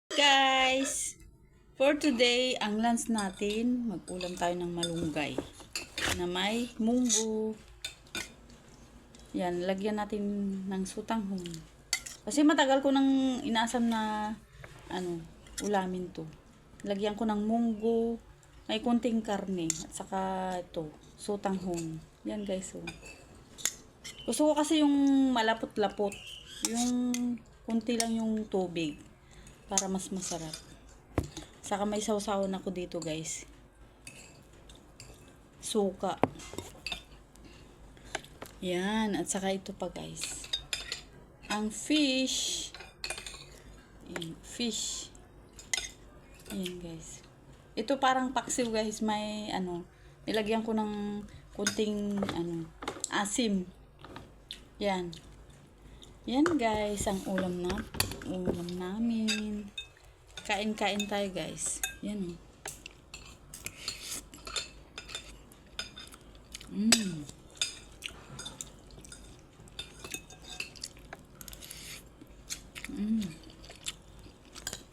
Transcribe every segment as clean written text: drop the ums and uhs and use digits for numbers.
Guys, for today, ang lunch natin, mag-ulam tayo ng malunggay na may munggo. Yan, lagyan natin ng sutanghon. Kasi matagal ko nang inaasam na ulamin to. Lagyan ko ng munggo, may kunting karne, at saka ito, sutanghon. Yan guys, oh. Gusto ko kasi yung malapot-lapot. Yung kunti lang yung tubig para mas masarap. Saka may sausawan ako dito guys. Suka. Yan. At saka ito pa guys. Ang fish. Yan. Fish. Yan guys. Ito parang paksiw guys. May nilagyan ko ng kunting asim. Yan. Yan guys. Ang ulam namin. Kain-kain tayo guys. Yan oh.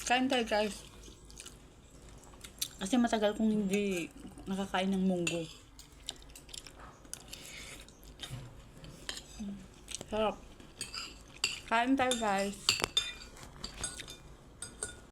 Kain tayo guys. Kasi matagal kong hindi nakakain ng munggo. Sarap. Kain tayo guys.